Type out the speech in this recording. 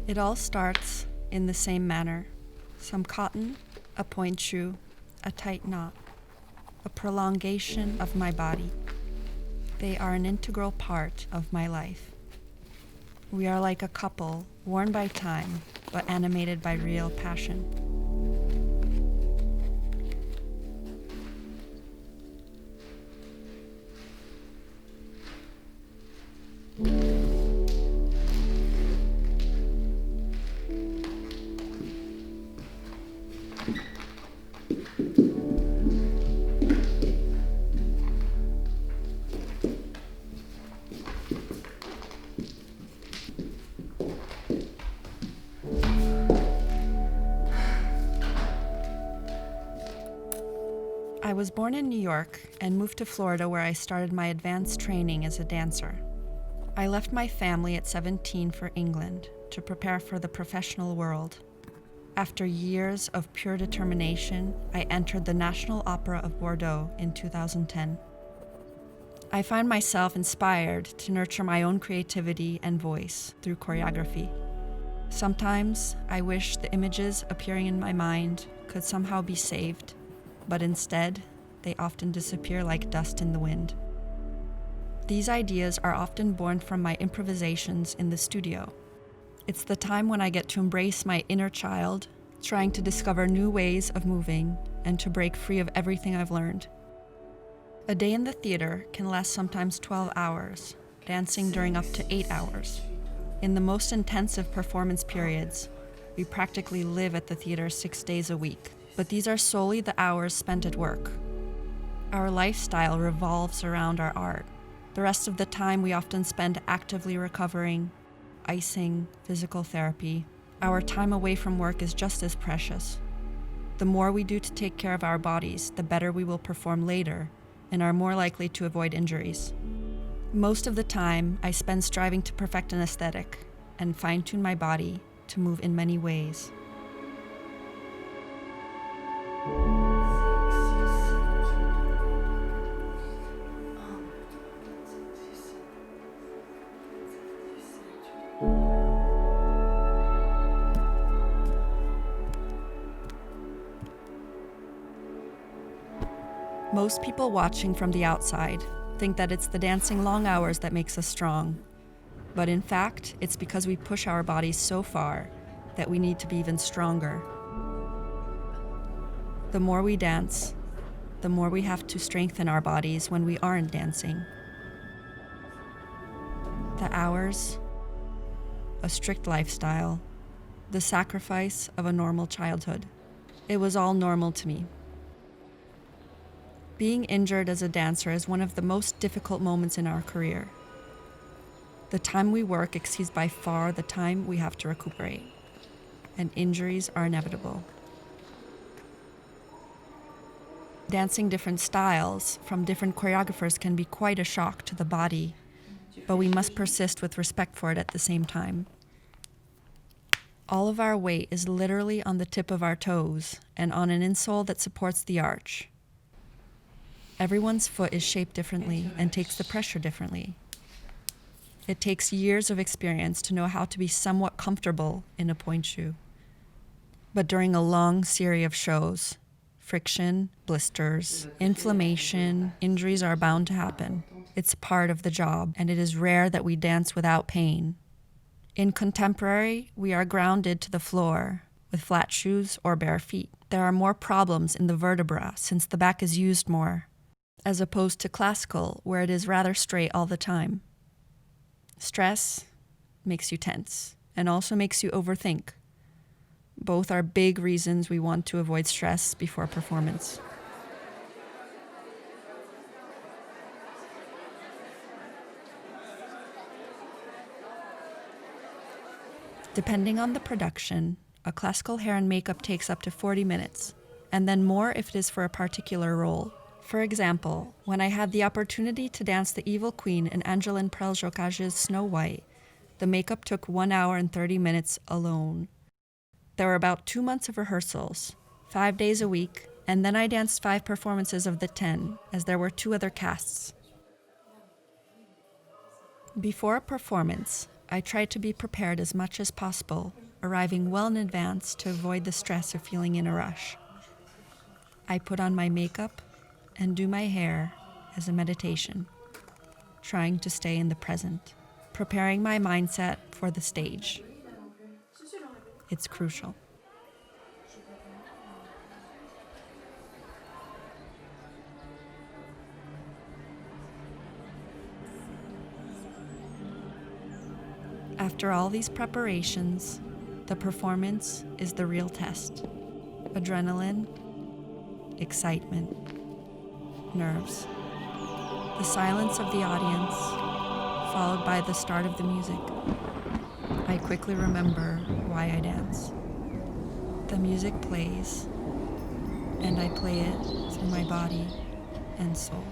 It all starts in the same manner. Some cotton, a point shoe, a tight knot, a prolongation of my body. They are an integral part of my life. We are like a couple, worn by time, but animated by real passion. I was born in New York and moved to Florida, where I started my advanced training as a dancer. I left my family at 17 for England to prepare for the professional world. After years of pure determination, I entered the National Opera of Bordeaux in 2010. I find myself inspired to nurture my own creativity and voice through choreography. Sometimes I wish the images appearing in my mind could somehow be saved, but instead, they often disappear like dust in the wind. These ideas are often born from my improvisations in the studio. It's the time when I get to embrace my inner child, trying to discover new ways of moving and to break free of everything I've learned. A day in the theater can last sometimes 12 hours, dancing during up to 8 hours. In the most intensive performance periods, we practically live at the theater 6 days a week, but these are solely the hours spent at work. Our lifestyle revolves around our art. The rest of the time we often spend actively recovering, icing, physical therapy. Our time away from work is just as precious. The more we do to take care of our bodies, the better we will perform later and are more likely to avoid injuries. Most of the time, I spend striving to perfect an aesthetic and fine-tune my body to move in many ways. Most people watching from the outside think that it's the dancing long hours that makes us strong. But in fact, it's because we push our bodies so far that we need to be even stronger. The more we dance, the more we have to strengthen our bodies when we aren't dancing. The hours, a strict lifestyle, the sacrifice of a normal childhood. It was all normal to me. Being injured as a dancer is one of the most difficult moments in our career. The time we work exceeds by far the time we have to recuperate, and injuries are inevitable. Dancing different styles from different choreographers can be quite a shock to the body, but we must persist with respect for it at the same time. All of our weight is literally on the tip of our toes and on an insole that supports the arch. Everyone's foot is shaped differently and takes the pressure differently. It takes years of experience to know how to be somewhat comfortable in a point shoe. But during a long series of shows, friction, blisters, inflammation, injuries are bound to happen. It's part of the job, and it is rare that we dance without pain. In contemporary, we are grounded to the floor with flat shoes or bare feet. There are more problems in the vertebra since the back is used more, as opposed to classical, where it is rather straight all the time. Stress makes you tense and also makes you overthink. Both are big reasons we want to avoid stress before performance. Depending on the production, a classical hair and makeup takes up to 40 minutes, and then more if it is for a particular role. For example, when I had the opportunity to dance the evil queen in Angeline Preljokage's Snow White, the makeup took 1 hour and 30 minutes alone. There were about 2 months of rehearsals, 5 days a week, and then I danced 5 performances of the 10, as there were 2 other casts. Before a performance, I try to be prepared as much as possible, arriving well in advance to avoid the stress of feeling in a rush. I put on my makeup and do my hair as a meditation, trying to stay in the present, preparing my mindset for the stage. It's crucial. After all these preparations, the performance is the real test. Adrenaline, excitement, nerves. The silence of the audience, followed by the start of the music. I quickly remember why I dance. The music plays, and I play it through my body and soul.